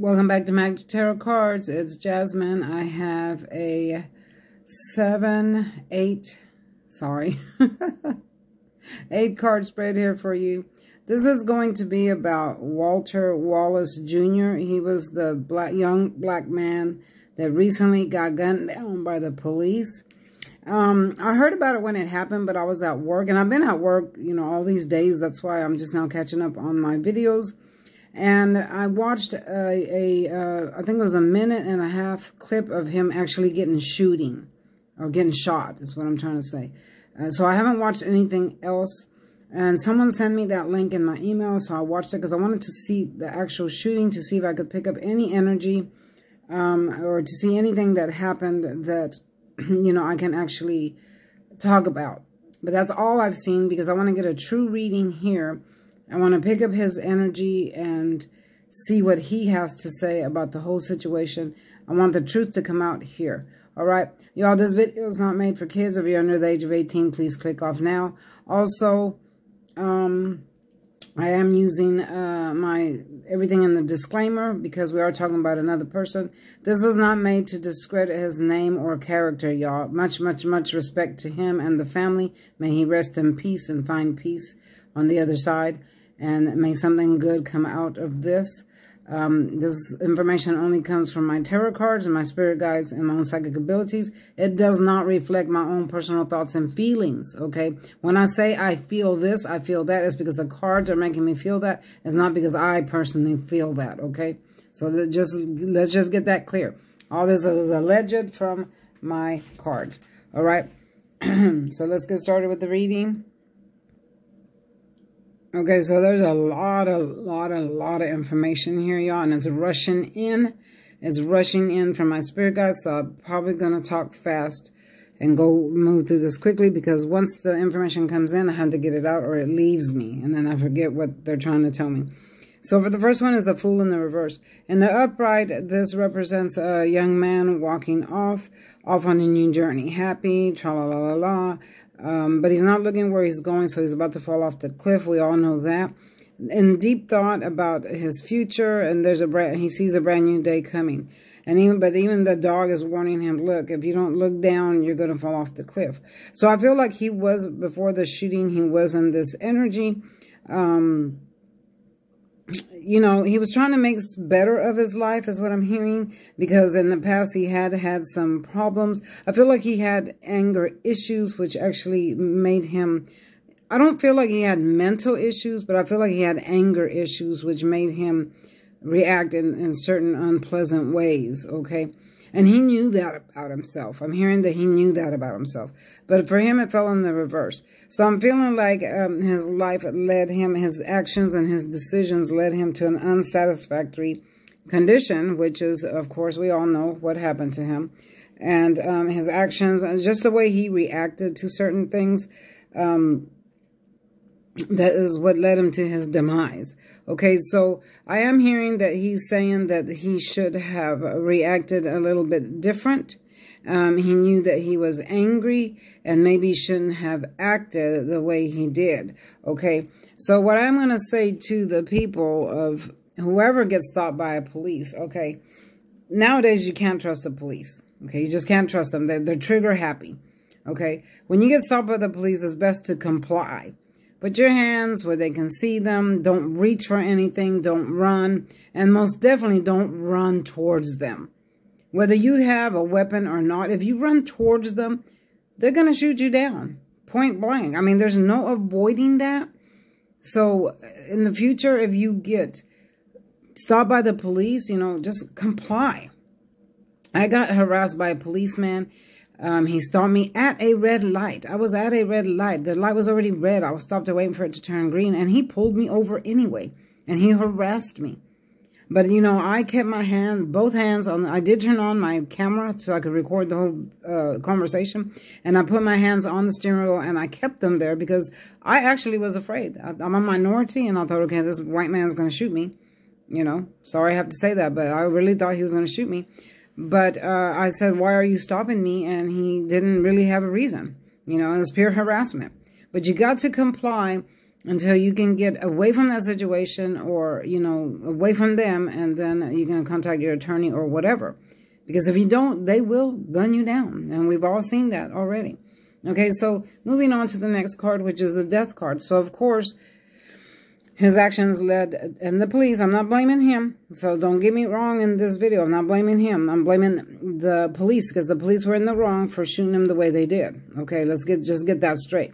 Welcome back to Magic Tarot Cards. It's Jasmine. I have a 8 card spread here for you. This is going to be about Walter Wallace Jr. He was the young black man that recently got gunned down by the police. I heard about it when it happened, but I was at work, and I've been at work, all these days. That's why I'm just now catching up on my videos. And I watched I think it was a 1.5-minute clip of him actually getting shot, is what I'm trying to say. So I haven't watched anything else. And someone sent me that link in my email, so I watched it because I wanted to see the actual shooting, to see if I could pick up any energy, or to see anything that happened that, I can actually talk about. But that's all I've seen, because I want to get a true reading here. I want to pick up his energy and see what he has to say about the whole situation. I want the truth to come out here. All right. Y'all, this video is not made for kids. If you're under the age of 18, please click off now. Also, I am using everything in the disclaimer because we are talking about another person. This is not made to discredit his name or character, y'all. Much, much, much respect to him and the family. May he rest in peace and find peace on the other side. And may something good come out of this. This information only comes from my tarot cards and my spirit guides and my own psychic abilities. It does not reflect my own personal thoughts and feelings, okay? When I say I feel this, I feel that, it's because the cards are making me feel that. It's not because I personally feel that, okay? So let's just get that clear. All this is alleged from my cards, all right? So let's get started with the reading. Okay, so there's a lot of information here, y'all, and it's rushing in. It's rushing in from my spirit guides, so I'm probably going to talk fast and move through this quickly, because once the information comes in, I have to get it out or it leaves me, and then I forget what they're trying to tell me. So for the first one is the Fool in the reverse. In the upright, this represents a young man walking off on a new journey. Happy, tra-la-la-la-la. But he's not looking where he's going, so he's about to fall off the cliff. We all know that. In deep thought about his future, and he sees a brand new day coming. And even the dog is warning him, look, if you don't look down, you're going to fall off the cliff. So I feel like he was, before the shooting, he was in this energy. He was trying to make better of his life, is what I'm hearing, because in the past he had some problems. I feel like he had anger issues, which actually made him, I don't feel like he had mental issues, but I feel like he had anger issues, which made him react in certain unpleasant ways, okay? And he knew that about himself. I'm hearing that he knew that about himself. But for him, it fell in the reverse. So I'm feeling like his life led him, his actions and his decisions led him to an unsatisfactory condition, which is, of course, we all know what happened to him. And his actions, and just the way he reacted to certain things, that is what led him to his demise. Okay, so I am hearing that he's saying that he should have reacted a little bit different. He knew that he was angry and maybe shouldn't have acted the way he did. Okay, so what I'm going to say to the people of whoever gets stopped by a police, okay, nowadays you can't trust the police. Okay, you just can't trust them. They're trigger happy. Okay, when you get stopped by the police, it's best to comply. Put your hands where they can see them. Don't reach for anything. Don't run. And most definitely don't run towards them. Whether you have a weapon or not, if you run towards them, they're going to shoot you down. Point blank. I mean, there's no avoiding that. So in the future, if you get stopped by the police, just comply. I got harassed by a policeman. He stopped me at a red light. I was at a red light. The light was already red. I was stopped waiting for it to turn green, and he pulled me over anyway, and he harassed me. But, I kept my hands, both hands on, I did turn on my camera so I could record the whole conversation, and I put my hands on the steering wheel, and I kept them there because I actually was afraid. I'm a minority, and I thought, okay, this white man's going to shoot me. Sorry I have to say that, but I really thought he was going to shoot me. But I said, why are you stopping me? And he didn't really have a reason. It was pure harassment. But you got to comply until you can get away from that situation, or, you know, away from them, and then you're going to contact your attorney or whatever. Because if you don't, they will gun you down. And we've all seen that already. Okay, so moving on to the next card, which is the Death card. So, of course, his actions led, and the police, I'm not blaming him. So don't get me wrong in this video. I'm not blaming him. I'm blaming the police, because the police were in the wrong for shooting him the way they did. Okay, let's just get that straight.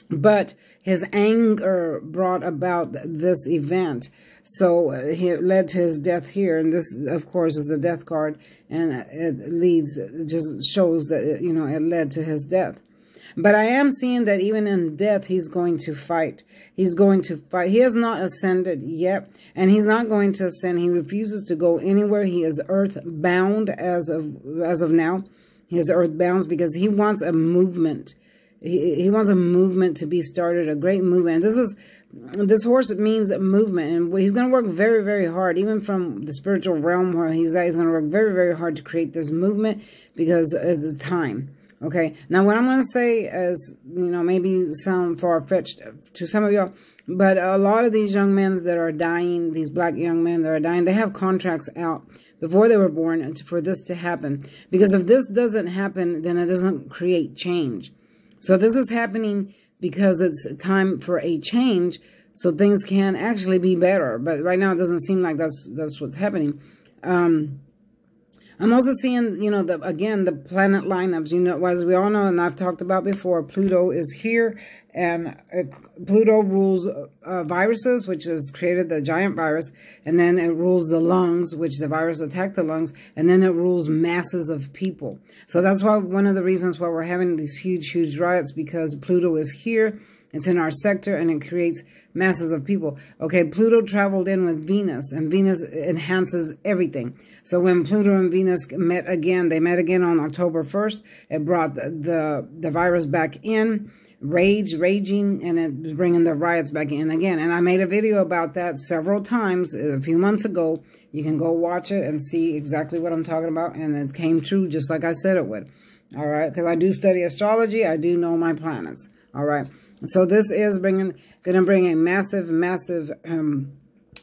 But his anger brought about this event. So it led to his death here. And this, of course, is the Death card. And it just shows that, you know, it led to his death. But I am seeing that even in death, he's going to fight. He's going to fight. He has not ascended yet. And he's not going to ascend. He refuses to go anywhere. He is earthbound as of now. He is earthbound because he wants a movement. He wants a movement to be started, a great movement. This horse means movement, and he's going to work very, very hard, even from the spiritual realm where he's at. He's going to work very, very hard to create this movement because it's time. Okay. Now, what I'm going to say is, you know, maybe sound far-fetched to some of y'all, but a lot of these young men that are dying, these black young men that are dying, they have contracts out before they were born for this to happen. Because if this doesn't happen, then it doesn't create change. So this is happening because it's time for a change, so things can actually be better. But right now it doesn't seem like that's what's happening. I'm also seeing, you know, again, the planet lineups. You know, as we all know, and I've talked about before, Pluto is here, and Pluto rules viruses, which has created the giant virus, and then it rules the lungs, which the virus attacked the lungs, and then it rules masses of people. So that's why one of the reasons why we're having these huge riots, because Pluto is here, it's in our sector, and it creates masses of people. Okay, Pluto traveled in with Venus, and Venus enhances everything. So when Pluto and Venus met again, they met again on October 1st. It brought the virus back in, raging, and it's bringing the riots back in again. And I made a video about that several times a few months ago. You can go watch it and see exactly what I'm talking about. And it came true just like I said it would. All right, because I do study astrology. I do know my planets. All right. So this is going to bring a massive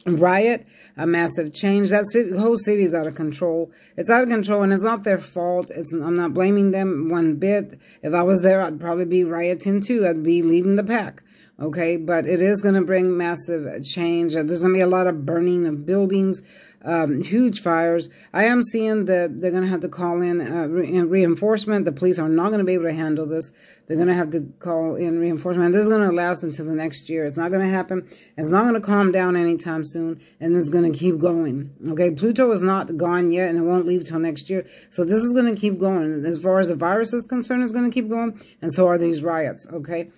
riot, a massive change. That whole city is out of control. It's out of control, and it's not their fault. I'm not blaming them one bit. If I was there, I'd probably be rioting too. I'd be leading the pack. Okay, but it is going to bring massive change. There's going to be a lot of burning of buildings, huge fires. I am seeing that they're going to have to call in reinforcement. The police are not going to be able to handle this. They're going to have to call in reinforcement. This is going to last until the next year. It's not going to happen. It's not going to calm down anytime soon, and it's going to keep going. Okay, Pluto is not gone yet, and it won't leave till next year. So this is going to keep going. As far as the virus is concerned, it's going to keep going, and so are these riots. Okay.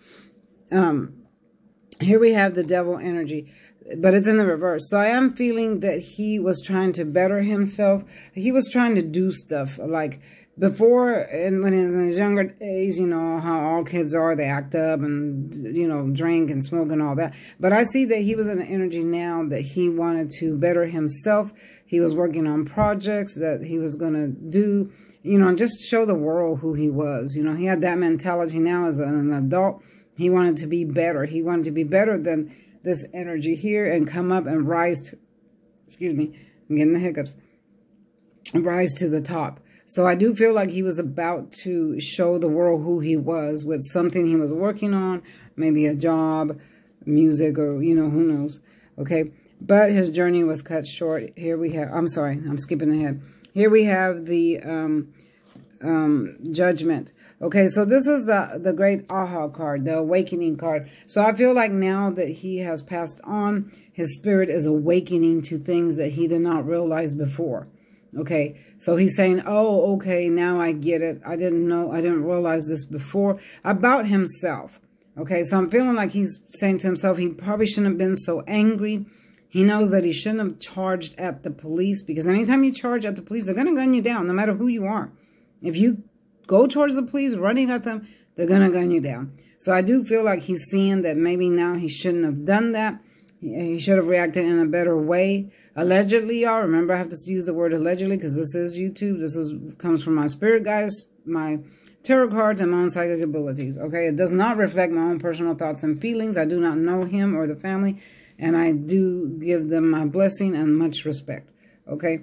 Here we have the devil energy, but it's in the reverse. So I am feeling that he was trying to better himself. He was trying to do stuff like before, and when he was in his younger days, you know, how all kids are, they act up and, you know, drink and smoke and all that. But I see that he was in an energy now that he wanted to better himself. He was working on projects that he was going to do, you know, and just show the world who he was. You know, he had that mentality now as an adult. He wanted to be better. He wanted to be better than this energy here and come up and rise to, excuse me, I'm getting the hiccups, and rise to the top. So I do feel like he was about to show the world who he was with something he was working on, maybe a job, music, or, you know, who knows. Okay. But his journey was cut short. Here we have, I'm sorry, I'm skipping ahead. Here we have the Judgment. Okay, so this is the great aha card, the awakening card. So I feel like now that he has passed on, his spirit is awakening to things that he did not realize before. Okay, so he's saying, oh, okay, now I get it. I didn't know, I didn't realize this before about himself. Okay, so I'm feeling like he's saying to himself, he probably shouldn't have been so angry. He knows that he shouldn't have charged at the police, because anytime you charge at the police, they're going to gun you down, no matter who you are. If you go towards the police, running at them, they're going to gun you down. So I do feel like he's seeing that maybe now he shouldn't have done that. He should have reacted in a better way. Allegedly, y'all. Remember, I have to use the word allegedly because this is YouTube. This comes from my spirit guides, my tarot cards and my own psychic abilities. Okay, it does not reflect my own personal thoughts and feelings. I do not know him or the family, and I do give them my blessing and much respect. Okay,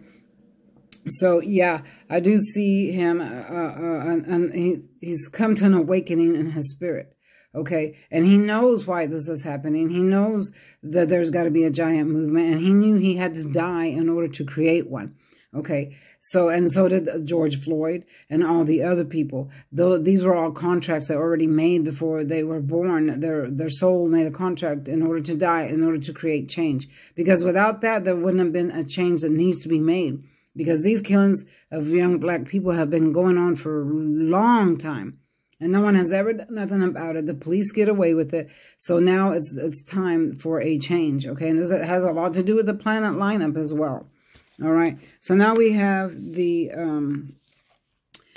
so yeah, I do see him, and he's come to an awakening in his spirit. Okay, and he knows why this is happening. He knows that there's got to be a giant movement, and he knew he had to die in order to create one. Okay, so, and so did George Floyd and all the other people. Though these were all contracts that already made before they were born. Their soul made a contract in order to die, in order to create change. Because without that, there wouldn't have been a change that needs to be made. Because these killings of young black people have been going on for a long time. And no one has ever done nothing about it. The police get away with it. So now it's time for a change. Okay, and this has a lot to do with the planet lineup as well. All right, so now we have the,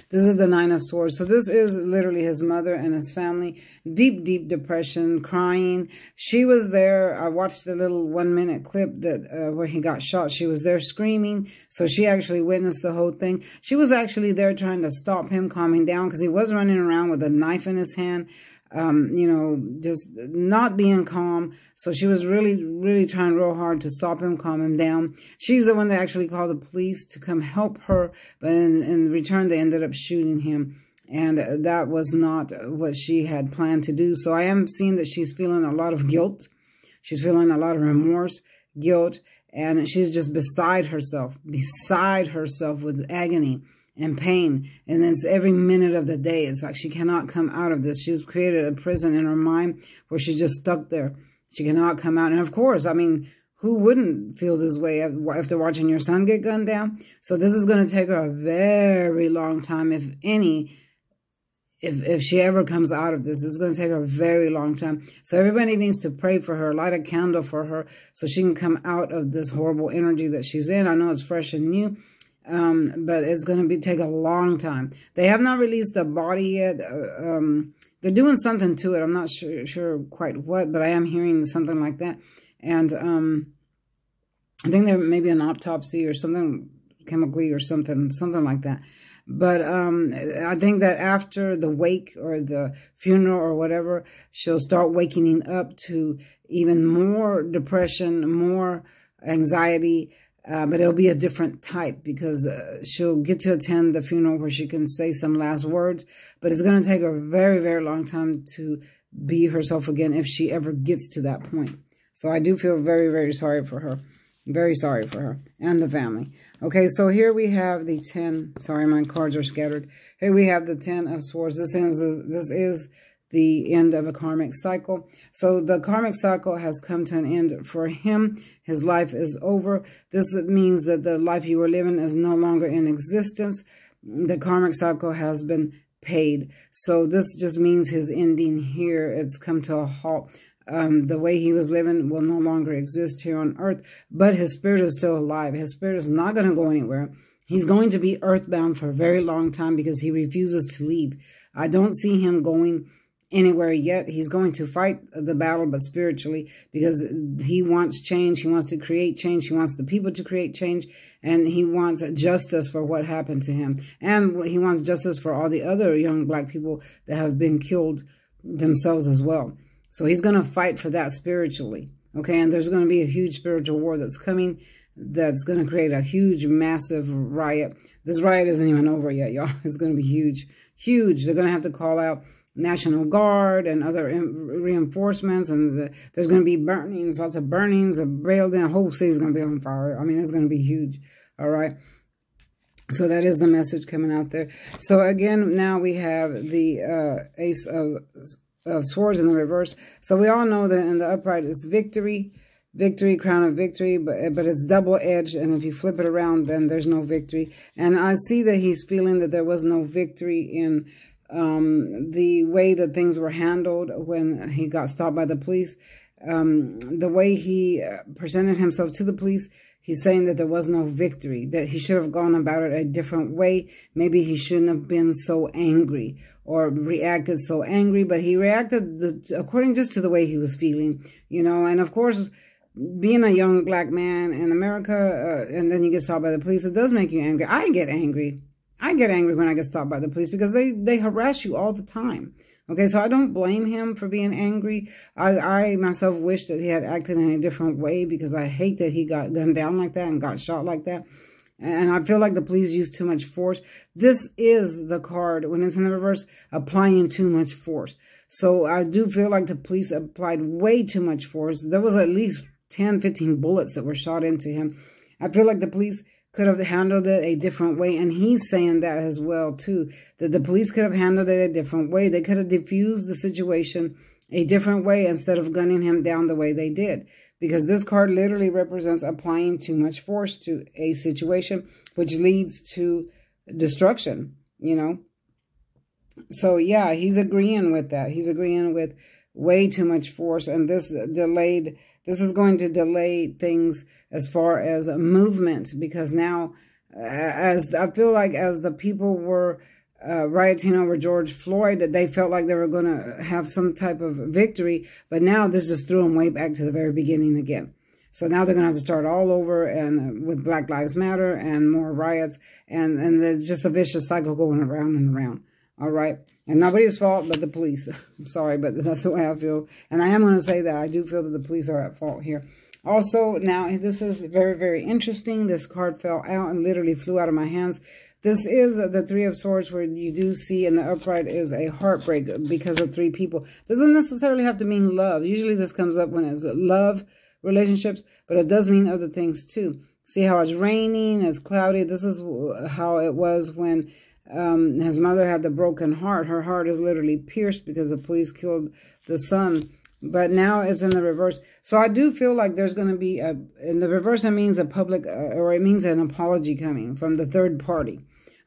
this is the Nine of Swords. So this is literally his mother and his family. Deep, deep depression, crying. She was there. I watched a little 1-minute clip that where he got shot. She was there screaming. So she actually witnessed the whole thing. She was actually there trying to stop him calming down because he was running around with a knife in his hand. You know, just not being calm. So she was really, really trying real hard to stop him, calm him down. She's the one that actually called the police to come help her. But in return, they ended up shooting him. And that was not what she had planned to do. So I am seeing that she's feeling a lot of guilt. She's feeling a lot of remorse, guilt, and she's just beside herself with agony and pain. And it's every minute of the day. It's like she cannot come out of this. She's created a prison in her mind where she's just stuck there. She cannot come out. And of course, I mean, who wouldn't feel this way after watching your son get gunned down? So this is going to take her a very long time, if any, if she ever comes out of this. It's going to take her a very long time. So everybody needs to pray for her, light a candle for her so she can come out of this horrible energy that she's in. I know it's fresh and new. But it's going to take a long time. They have not released the body yet. They're doing something to it. I'm not sure quite what, but I am hearing something like that. And I think there may be an autopsy or something, chemically or something like that. But I think that after the wake or the funeral or whatever, she'll start waking up to even more depression, more anxiety. But it'll be a different type because she'll get to attend the funeral where she can say some last words. But it's going to take her a very, very long time to be herself again if she ever gets to that point. So I do feel very, very sorry for her. Very sorry for her and the family. Okay, so here we have the 10. Sorry, my cards are scattered. Here we have the 10 of Swords. This is the end of a karmic cycle. So the karmic cycle has come to an end for him. His life is over. This means that the life you were living is no longer in existence. The karmic cycle has been paid. So this just means his ending here. It's come to a halt. The way he was living will no longer exist here on earth, but his spirit is still alive. His spirit is not going to go anywhere. He's going to be earthbound for a very long time because he refuses to leave. I don't see him going anywhere yet. He's going to fight the battle, but spiritually, because he wants change. He wants to create change. He wants the people to create change, and he wants justice for what happened to him. And he wants justice for all the other young black people that have been killed themselves as well. So he's going to fight for that spiritually. Okay, and there's going to be a huge spiritual war that's coming that's going to create a huge, massive riot. This riot isn't even over yet, y'all. It's going to be huge, huge. They're going to have to call out National Guard and other reinforcements, and there's going to be burnings, lots of burnings, a railed in, whole city's going to be on fire. I mean, it's going to be huge. All right. So that is the message coming out there. So again, now we have the Ace of Swords in the reverse. So we all know that in the upright it's victory, crown of victory, but it's double-edged, and if you flip it around, then there's no victory. And I see that he's feeling that there was no victory in the way that things were handled when he got stopped by the police. The way he presented himself to the police, he's saying that there was no victory, that he should have gone about it a different way. Maybe he shouldn't have been so angry or reacted so angry, but he reacted according just to the way he was feeling, you know. And of course, being a young black man in America, and then you get stopped by the police, it does make you angry. I get angry. I get angry when I get stopped by the police because they harass you all the time. Okay, so I don't blame him for being angry. I myself wish that he had acted in a different way because I hate that he got gunned down like that and got shot like that. And I feel like the police use too much force. This is the card, when it's in the reverse, applying too much force. So I do feel like the police applied way too much force. There was at least 10, 15 bullets that were shot into him. I feel like the police could have handled it a different way. And he's saying that as well, too, that the police could have handled it a different way. They could have diffused the situation a different way instead of gunning him down the way they did. Because this card literally represents applying too much force to a situation, which leads to destruction, you know. So, yeah, he's agreeing with that. He's agreeing with way too much force. And this is going to delay things as far as movement. Because now, as I feel like as the people were rioting over George Floyd, that they felt like they were going to have some type of victory. But now this just threw them way back to the very beginning again. So now they're going to have to start all over and with Black Lives Matter and more riots. And there's just a vicious cycle going around and around. All right. And nobody's fault but the police. I'm sorry, but that's the way I feel. And I am going to say that I do feel that the police are at fault here. Also, now this is very, very interesting. This card fell out and literally flew out of my hands. This is the Three of Swords, where you do see in the upright is a heartbreak because of three people. Doesn't necessarily have to mean love. Usually this comes up when it's love relationships, but it does mean other things too. See how it's raining, it's cloudy. This is how it was when his mother had the broken heart. Her heart is literally pierced because the police killed the son. But now it's in the reverse. So I do feel like there's going to be in the reverse, it means a public, or it means an apology coming from the third party.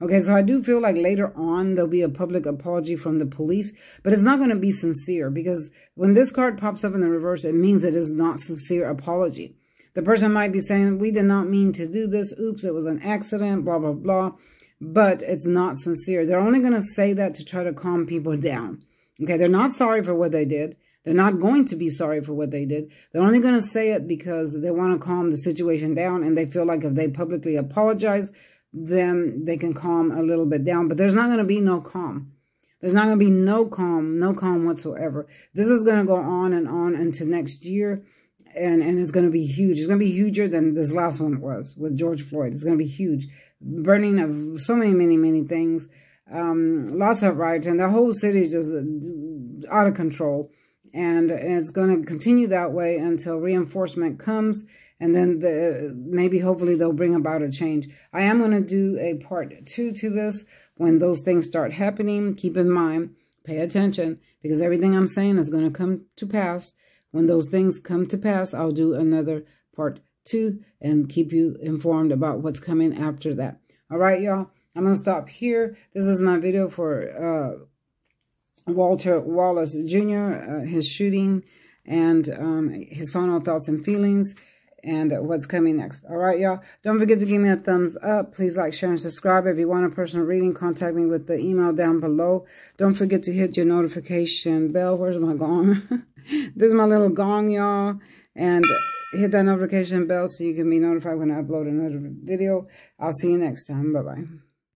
Okay, so I do feel like later on there'll be a public apology from the police, but it's not going to be sincere, because when this card pops up in the reverse, it means it is not sincere apology. The person might be saying, we did not mean to do this. Oops, it was an accident, blah, blah, blah. But it's not sincere. They're only going to say that to try to calm people down. Okay, they're not sorry for what they did. They're not going to be sorry for what they did. They're only going to say it because they want to calm the situation down, and they feel like if they publicly apologize, then they can calm a little bit down. But there's not going to be no calm. There's not going to be no calm whatsoever. This is going to go on into next year, and it's going to be huge. It's going to be huger than this last one was with George Floyd. It's going to be huge. Burning of so many things. Lots of riots, and the whole city is just out of control. And it's going to continue that way until reinforcement comes. And then maybe hopefully they'll bring about a change. I am going to do a part 2 to this when those things start happening. Keep in mind, pay attention, because everything I'm saying is going to come to pass. When those things come to pass, I'll do another part 2 and keep you informed about what's coming after that. All right, y'all. I'm going to stop here. This is my video for Walter Wallace Jr., his shooting, and his final thoughts and feelings, and what's coming next. All right, y'all. Don't forget to give me a thumbs up. Please like, share, and subscribe. If you want a personal reading, contact me with the email down below. Don't forget to hit your notification bell. Where's my gong? This is my little gong, y'all. And hit that notification bell so you can be notified when I upload another video. I'll see you next time. Bye-bye.